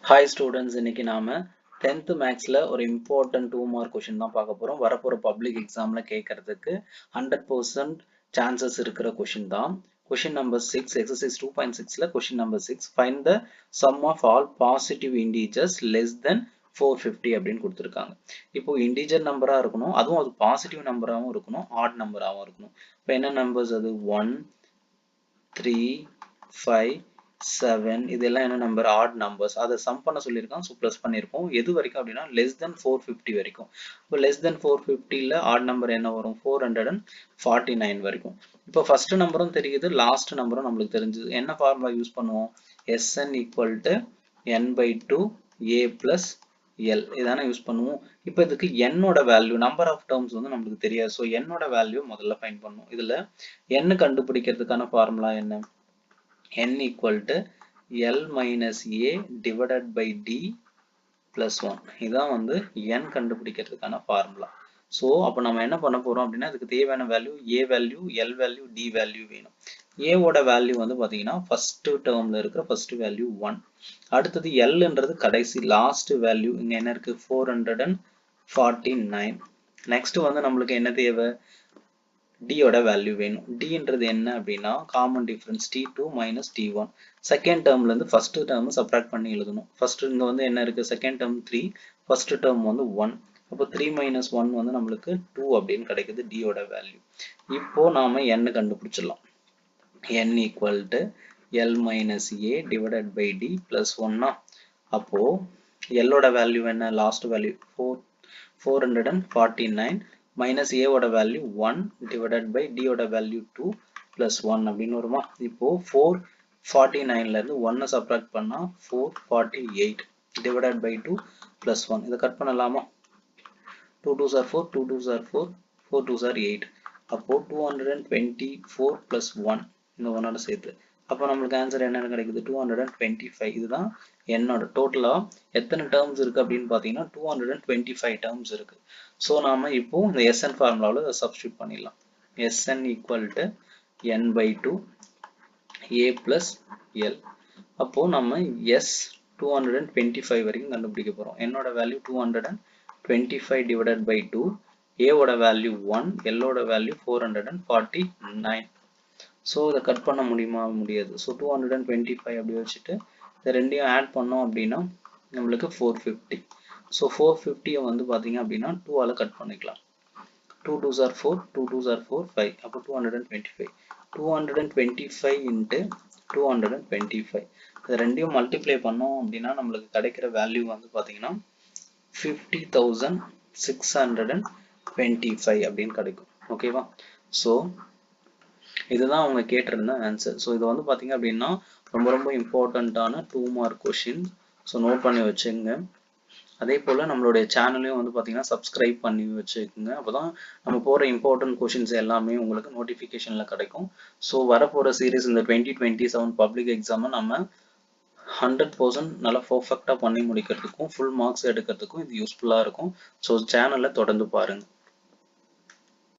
Hi students, இன்னைக்கு நாம 10th மேக்ஸ்ல ஒரு இம்பார்ட்டன்ட் 2 மார்க் கொஸ்டின் தான் பார்க்க போறோம். வரப்போற பப்ளிக் எக்ஸாம்ல கேட்கறதுக்கு 100% சான்சஸ் இருக்கிற கொஸ்டின் தான். கொஸ்டின் நம்பர் 6, எக்ஸசைஸ் 2.6ல question number 6, find the sum of all positive integers less than 450 அப்படின்னு கொடுத்துருக்காங்க. இப்போ இன்டிஜர் நம்பரா இருக்கணும், அதுவும் அது பாசிட்டிவ் நம்பராகவும் இருக்கணும், ஆட் நம்பராகவும் இருக்கணும். இப்போ என்ன நம்பர்ஸ் அது? 1, 3, 5, 7 இதெல்லாம் என்ன நம்பர்? Odd numbers. அதை சம் பண்ண சொல்லியிருக்கான். ஸோ ப்ளஸ் பண்ணியிருக்கோம். எது வரைக்கும் அப்படின்னா லெஸ் தென் 450 வரைக்கும். இப்போ லெஸ் தென் 450ல ஆட் நம்பர் என்ன வரும்? 449 வரைக்கும். இப்போ ஃபர்ஸ்ட் நம்பரும் தெரியுது, லாஸ்ட் நம்பரும் நம்மளுக்கு தெரிஞ்சது. என்ன ஃபார்முலா யூஸ் பண்ணுவோம்? Sn equal to n/2 a plus l இதான யூஸ் பண்ணுவோம். இப்போ இதுக்கு n ஓட வேல்யூ, நம்பர் ஆஃப் டேர்ம்ஸ் வந்து நம்மளுக்கு தெரியாது. ஸோ n ஓட வேல்யூ முதல்ல ஃபைண்ட் பண்ணுவோம். இதுல n கண்டுபிடிக்கிறதுக்கான ஃபார்முலா என்ன? n equal to L minus A divided by D plus 1. இதான் வந்து n கண்டுபிடிக்கிறதுக்கான ஃபார்முலா. ஸோ அப்போ நம்ம என்ன பண்ண போறோம் அப்படின்னா, இதுக்கு தேவையான value A value, L value, D value வேணும். A ஓட வேல்யூ வந்து பாத்தீங்கன்னா ஃபர்ஸ்ட் டேர்ம்ல இருக்கிற ஃபர்ஸ்ட் வேல்யூ 1. அடுத்தது Lன்றது கடைசி லாஸ்ட் வேல்யூ. இங்க என்ன இருக்கு? 449. நெக்ஸ்ட் வந்து நம்மளுக்கு என்ன தேவை? D ஓட வேல்யூ வேணும். Dன்றது என்ன அப்படின்னா common difference T2 minus T1. Second டேர்ம்ல இருந்து ஃபர்ஸ்ட் டேர்ம் சப்ட்ராக்ட் பண்ணி எழுதணும். ஃபர்ஸ்ட் இங்க வந்து என்ன இருக்கு? செகண்ட் டேர்ம் 3, ஃபர்ஸ்ட் டேர்ம் வந்து 1. அப்போ 3 மைனஸ் 1 வந்து நம்மளுக்கு 2 அப்படின்னு கிடைக்குது D ஓட வேல்யூ. இப்போ நாம n கண்டுபிடிச்சிடலாம். n equal to L minus A divided by D plus 1. அப்போ L ஓட வேல்யூ என்ன? லாஸ்ட் வேல்யூ 449 minus A ஓட வேல்யூ 1 divided by D ஓட வேல்யூ 2 plus 1 அப்படின்னு வருமா? இப்போ 449ல இருந்து 1 சப்ட்ராக்ட் பண்ணா 448 divided by 2 plus 1. இதை கட் பண்ணலாமா? 2 2s are 4, 2 2s are 4, 4 2s are 8. அப்போ 224 plus 1 இந்த 1 சேர்த்து. அப்போ நம்மளுக்கு ஆன்சர் என்னன்னு கிடைக்குது? 225. இதுதான் என்னோட டோட்டலா எத்தனை டேர்ம்ஸ் இருக்கு அப்படின்னு பாத்தீங்கன்னா 225 டேர்ம்ஸ் இருக்கு. ஸோ நாம இப்போ இந்த Sn ஃபார்முலாவில் சப்ஸ்டியூட் பண்ணிடலாம். Sn equal to n/2 a plus l. அப்போ நம்ம S 225 வரைக்கும் கண்டுபிடிக்க போறோம். என்னோட வேல்யூ 225 divided by 2, A ஓட வேல்யூ 1, L ஓட வேல்யூ 449. ஸோ இதை கட் பண்ண முடியுமா? முடியாது. ஸோ 225 அப்படி வச்சுட்டு இதை ரெண்டையும் ஆட் பண்ணோம் அப்படின்னா நம்மளுக்கு 450. ஸோ 450 வந்து பாத்தீங்க அப்படின்னா 2ஆல கட் பண்ணிக்கலாம். 2 2s are 4, 2 2s are 4, 5. அப்போ 225. 225 into 225. இது ரெண்டையும் மல்டிப்ளை பண்ணோம் அப்படின்னா நம்மளுக்கு கிடைக்கிற வேல்யூ வந்து பாத்தீங்கன்னா 50,625 அப்படின்னு கிடைக்கும். ஓகேவா? ஸோ இதுதான் அவங்க கேட்டிருந்த ஆன்சர். ஸோ இது வந்து பாத்தீங்க அப்படின்னா ரொம்ப ரொம்ப இம்பார்ட்டண்ட்டான 2 மார்க் கொஸ்டின். ஸோ நோட் பண்ணி வச்சுங்க. அதே போல நம்மளுடைய சேனலையும் வந்து பாத்தீங்கன்னா சப்ஸ்கிரைப் பண்ணி வச்சுக்கோங்க. அப்பதான் நம்ம போற இம்பார்ட்டன்ட் கொஸ்டின்ஸ் எல்லாமே உங்களுக்கு நோட்டிபிகேஷன்ல கிடைக்கும். ஸோ வரப்போற சீரீஸ் இந்த 2027 பப்ளிக் எக்ஸாம் நம்ம 100% நல்லா பர்ஃபெக்டா பண்ணி முடிக்கிறதுக்கும் ஃபுல் மார்க்ஸ் எடுக்கிறதுக்கும் இது யூஸ்ஃபுல்லா இருக்கும். ஸோ சேனலை தொடர்ந்து பாருங்க.